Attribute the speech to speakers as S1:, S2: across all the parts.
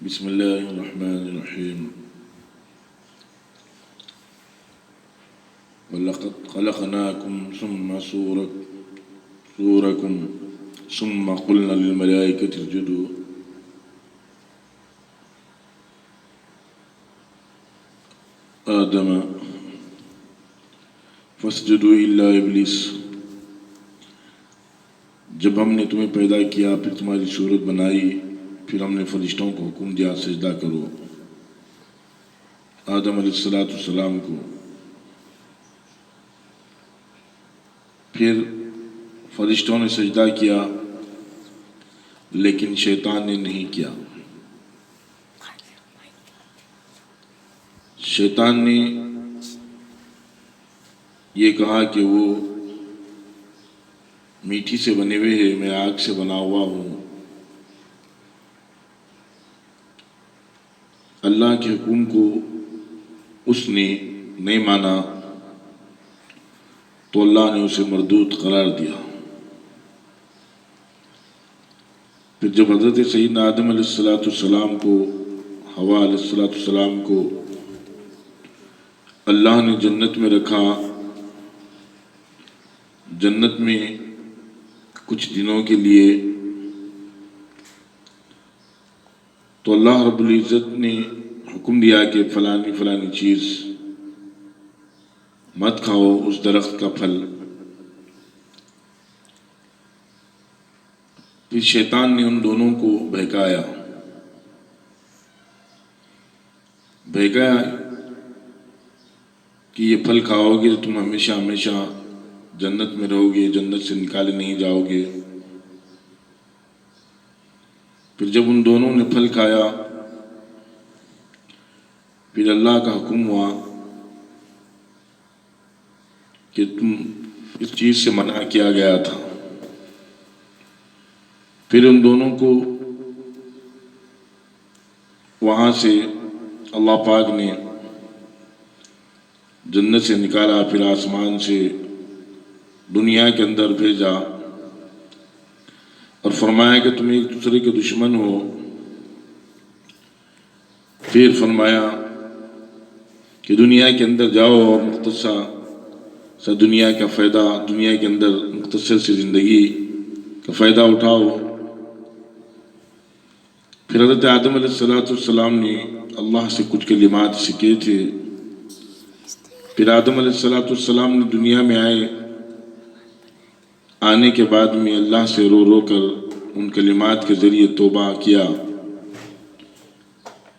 S1: بسم اللہ الرحمن الرحیم وَلَقَدْ خَلَقْنَاكُمْ ثُمَّ صُوَّرَكُمْ ثُمَّ قُلْنَا لِلْمَلَائِكَةِ اسْجُدُوا آدم فَاسْجُدُوا إِلَّا إِبْلِيسَ۔ جب ہم نے تمہیں پیدا کیا، پھر تمہاری صورت بنائی، پھر ہم نے فرشتوں کو حکم دیا سجدہ کرو آدم علیہ السلام کو۔ پھر فرشتوں نے سجدہ کیا لیکن شیطان نے نہیں کیا۔ شیطان نے یہ کہا کہ وہ میٹھی سے بنے ہوئے ہیں، میں آگ سے بنا ہوا ہوں۔ اللہ کے حکم کو اس نے نہیں مانا تو اللہ نے اسے مردود قرار دیا۔ پھر جب حضرت سیدنا آدم علیہ السلام کو، حوا علیہ السلام کو اللہ نے جنت میں رکھا، جنت میں کچھ دنوں کے لیے، تو اللہ رب العزت نے حکم دیا کہ فلانی فلانی چیز مت کھاؤ، اس درخت کا پھل۔ پھر شیطان نے ان دونوں کو بہکایا کہ یہ پھل کھاؤ گے تو تم ہمیشہ ہمیشہ جنت میں رہو گے، جنت سے نکالے نہیں جاؤ گے۔ پھر جب ان دونوں نے پھل کھایا، پھر اللہ کا حکم ہوا کہ تم اس چیز سے منع کیا گیا تھا۔ پھر ان دونوں کو وہاں سے اللہ پاک نے جنت سے نکالا، پھر آسمان سے دنیا کے اندر بھیجا اور فرمایا کہ تم ایک دوسرے کے دشمن ہو۔ پھر فرمایا کہ دنیا کے اندر جاؤ اور مختصر سا دنیا کا فائدہ، دنیا کے اندر مختصر سی زندگی کا فائدہ اٹھاؤ۔ پھر حضرت آدم علیہ السلام نے اللہ سے کچھ کلمات سیکھے تھے۔ پھر آدم علیہ السلام نے دنیا میں آنے کے بعد میں اللہ سے رو رو کر ان کلمات کے ذریعے توبہ کیا۔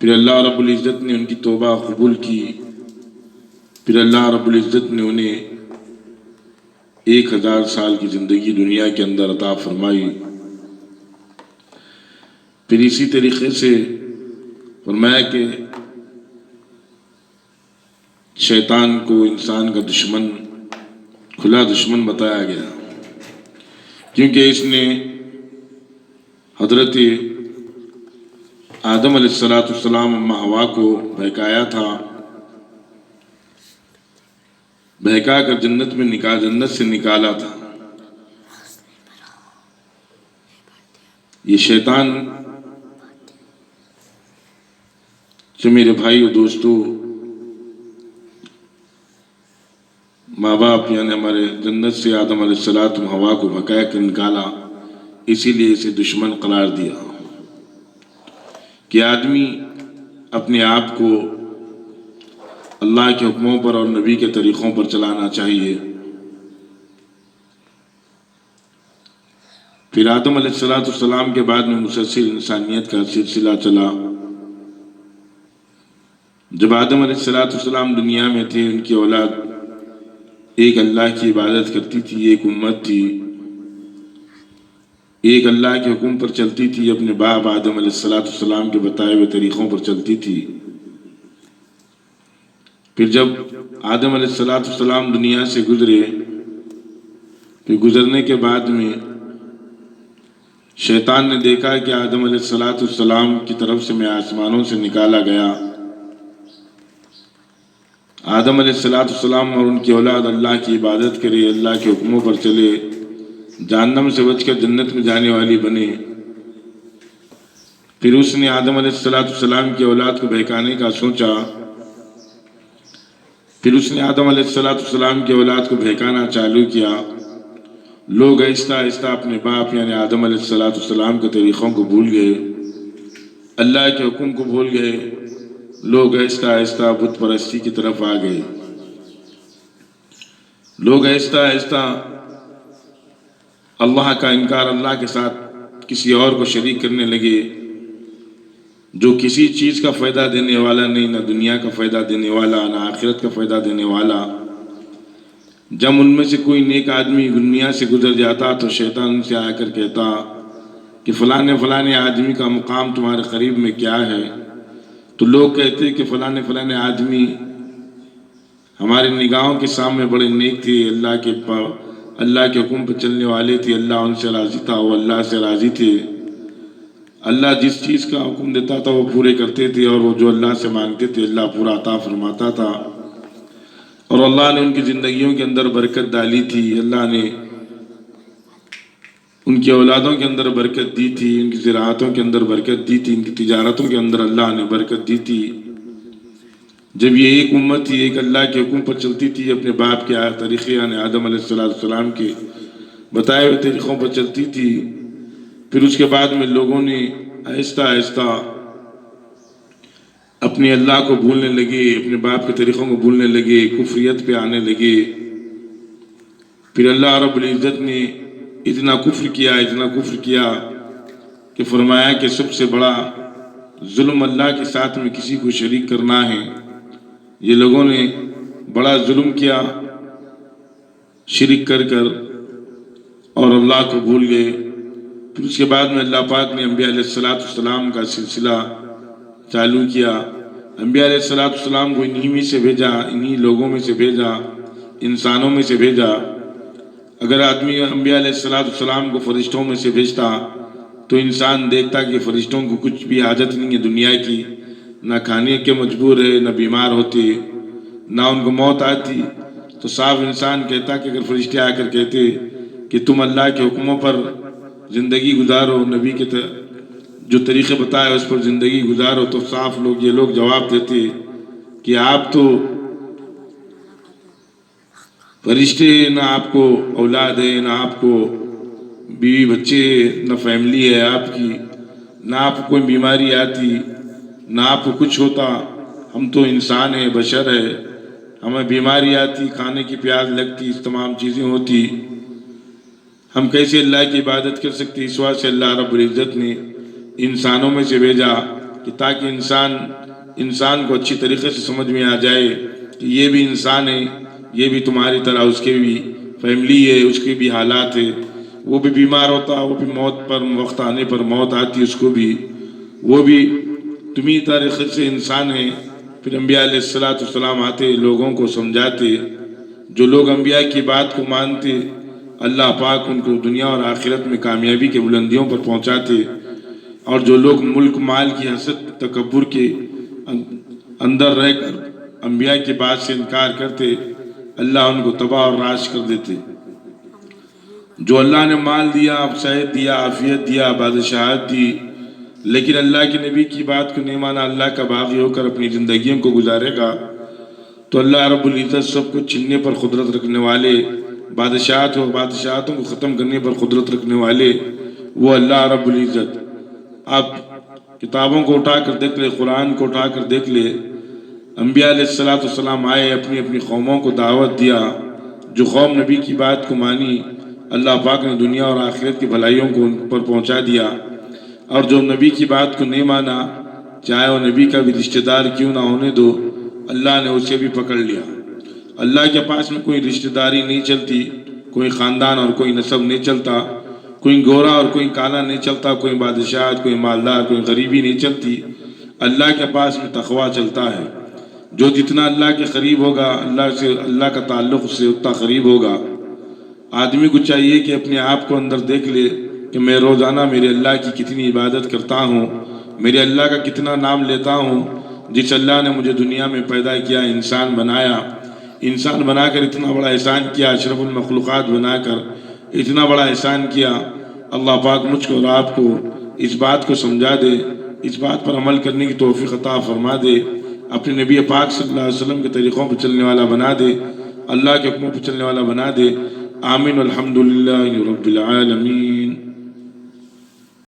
S1: پھر اللہ رب العزت نے ان کی توبہ قبول کی۔ پھر اللہ رب العزت نے انہیں 1000 سال کی زندگی دنیا کے اندر عطا فرمائی۔ پھر اسی طریقے سے فرمایا کہ شیطان کو انسان کا دشمن، کھلا دشمن بتایا گیا، کیونکہ اس نے حضرت آدم علیہ السلام اماں حوا کو بہکایا تھا، بہکا کر جنت سے نکالا تھا۔ یہ شیطان جو میرے بھائی و دوستو، ماں باپ یعنی ہمارے جنت سے آدم علیہ السلام حوا کو بھگا کر نکالا، اسی لیے اسے دشمن قرار دیا کہ آدمی اپنے آپ کو اللہ کے حکموں پر اور نبی کے طریقوں پر چلانا چاہیے۔ پھر آدم علیہ السلام کے بعد میں مسلسل انسانیت کا سلسلہ چلا۔ جب آدم علیہ السلام دنیا میں تھے، ان کی اولاد ایک اللہ کی عبادت کرتی تھی، ایک امت تھی، ایک اللہ کے حکم پر چلتی تھی، اپنے باپ آدم علیہ السلام کے بتائے ہوئے طریقوں پر چلتی تھی۔ پھر جب آدم علیہ السلام دنیا سے گزرے، پھر گزرنے کے بعد میں شیطان نے دیکھا کہ آدم علیہ السلام کی طرف سے میں آسمانوں سے نکالا گیا، آدم علیہ السلام اور ان کی اولاد اللہ کی عبادت کرے، اللہ کے حکموں پر چلے، جہنم سے بچ کر جنت میں جانے والی بنے۔ پھر اس نے آدم علیہ السلام کی اولاد کو بہکانے کا سوچا، پھر اس نے آدم علیہ السلام کی اولاد کو بہکانا چالو کیا۔ لوگ آہستہ آہستہ اپنے باپ یعنی آدم علیہ السلام کے طریقوں کو بھول گئے، اللہ کے حکم کو بھول گئے، لوگ آہستہ آہستہ بت پرستی کی طرف آ گئے، لوگ آہستہ آہستہ اللہ کا انکار، اللہ کے ساتھ کسی اور کو شریک کرنے لگے جو کسی چیز کا فائدہ دینے والا نہیں، نہ دنیا کا فائدہ دینے والا نہ آخرت کا فائدہ دینے والا۔ جب ان میں سے کوئی نیک آدمی دنیا سے گزر جاتا تو شیطان ان سے آ کر کہتا کہ فلانے فلانے آدمی کا مقام تمہارے قریب میں کیا ہے؟ تو لوگ کہتے کہ فلانے فلانے آدمی ہمارے نگاہوں کے سامنے بڑے نیک تھے، اللہ کے حکم پہ چلنے والے تھے، اللہ ان سے راضی تھا، وہ اللہ سے راضی تھے، اللہ جس چیز کا حکم دیتا تھا وہ پورے کرتے تھے، اور وہ جو اللہ سے مانگتے تھے اللہ پورا عطا فرماتا تھا، اور اللہ نے ان کی زندگیوں کے اندر برکت ڈالی تھی، اللہ نے ان کی اولادوں کے اندر برکت دی تھی، ان کی زراعتوں کے اندر برکت دی تھی، ان کی تجارتوں کے اندر اللہ نے برکت دی تھی۔ جب یہ ایک امت تھی، ایک اللہ کے حکم پر چلتی تھی، اپنے باپ کے طریقے یعنی آدم علیہ السلام کے بتائے ہوئے طریقوں پر چلتی تھی، پھر اس کے بعد میں لوگوں نے آہستہ آہستہ اپنے اللہ کو بھولنے لگے، اپنے باپ کے طریقوں کو بھولنے لگے، کفریت پہ آنے لگے۔ پھر اللہ رب العزت نے اتنا کفر کیا کہ فرمایا کہ سب سے بڑا ظلم اللہ کے ساتھ میں کسی کو شریک کرنا ہے۔ یہ لوگوں نے بڑا ظلم کیا شرک کر کر اور اللہ کو بھول گئے۔ پھر اس کے بعد میں اللہ پاک نے انبیاء علیہ السلام کا سلسلہ چالو کیا۔ انبیاء علیہ السلام کو انہی میں سے بھیجا، انہی لوگوں میں سے بھیجا، انسانوں میں سے بھیجا۔ اگر آدمی انبیاء علیہ السلام کو فرشتوں میں سے بھیجتا تو انسان دیکھتا کہ فرشتوں کو کچھ بھی حاجت نہیں ہے دنیا کی، نہ کھانے کے مجبور ہے، نہ بیمار ہوتے، نہ ان کو موت آتی، تو صاف انسان کہتا کہ اگر فرشتے آ کر کہتے کہ تم اللہ کے حکموں پر زندگی گزارو، نبی کے جو طریقے بتائے اس پر زندگی گزارو، تو صاف یہ لوگ جواب دیتے کہ آپ تو فرشتے، نہ آپ کو اولاد ہے، نہ آپ کو بیوی بچے، نہ فیملی ہے آپ کی، نہ آپ کو کوئی بیماری آتی، نہ آپ کو کچھ ہوتا، ہم تو انسان ہیں، بشر ہے، ہمیں بیماری آتی، کھانے کی پیاس لگتی، اس تمام چیزیں ہوتی، ہم کیسے اللہ کی عبادت کر سکتے؟ اس واسطے اللہ رب العزت نے انسانوں میں سے بھیجا کہ تاکہ انسان کو اچھی طریقے سے سمجھ میں آ جائے کہ یہ بھی انسان ہے، یہ بھی تمہاری طرح اس کے بھی فیملی ہے، اس کے بھی حالات ہے، وہ بھی بیمار ہوتا، وہ بھی موت پر وقت آنے پر موت آتی اس کو بھی، وہ بھی تمہیں طریقے سے انسان ہے۔ پھر انبیاء علیہ السلام آتے، لوگوں کو سمجھاتے، جو لوگ انبیاء کی بات کو مانتے اللہ پاک ان کو دنیا اور آخرت میں کامیابی کے بلندیوں پر پہنچاتے، اور جو لوگ ملک مال کی حسد تکبر کے اندر رہ کر انبیاء کی بات سے انکار کرتے اللہ ان کو تباہ اور ناش کر دیتے۔ جو اللہ نے مال دیا، صحت دیا، عافیت دیا، بادشاہت دی، لیکن اللہ کے نبی کی بات کو نہیں مانا، اللہ کا باغی ہو کر اپنی زندگیوں کو گزارے گا، تو اللہ رب العزت سب کو چھیننے پر قدرت رکھنے والے، بادشاہتوں کو ختم کرنے پر قدرت رکھنے والے وہ اللہ رب العزت۔ آپ کتابوں کو اٹھا کر دیکھ لے، قرآن کو اٹھا کر دیکھ لے، انبیاء علیہ السلام آئے، اپنی اپنی قوموں کو دعوت دیا، جو قوم نبی کی بات کو مانی اللہ پاک نے دنیا اور آخرت کی بھلائیوں کو ان پر پہنچا دیا، اور جو نبی کی بات کو نہیں مانا چاہے وہ نبی کا بھی رشتہ دار کیوں نہ ہونے دو اللہ نے اسے بھی پکڑ لیا۔ اللہ کے پاس میں کوئی رشتہ داری نہیں چلتی، کوئی خاندان اور کوئی نسب نہیں چلتا، کوئی گورا اور کوئی کالا نہیں چلتا، کوئی بادشاہت، کوئی مالدار، کوئی غریبی نہیں چلتی، اللہ کے پاس میں تقویٰ چلتا ہے۔ جو جتنا اللہ کے قریب ہوگا، اللہ کا تعلق اس سے اتنا قریب ہوگا۔ آدمی کو چاہیے کہ اپنے آپ کو اندر دیکھ لے کہ میں روزانہ میرے اللہ کی کتنی عبادت کرتا ہوں، میرے اللہ کا کتنا نام لیتا ہوں، جس اللہ نے مجھے دنیا میں پیدا کیا، انسان بنایا، انسان بنا کر اتنا بڑا احسان کیا، اشرف المخلوقات بنا کر اتنا بڑا احسان کیا۔ اللہ پاک مجھ کو اور آپ کو اس بات کو سمجھا دے اس بات پر عمل کرنے کی توفیق عطا فرما دے، اپنے نبی پاک صلی اللہ علیہ وسلم کے طریقوں پر چلنے والا بنا دے، اللہ کے حکموں پر چلنے والا بنا دے۔ آمین، الحمدللہ رب العالمین۔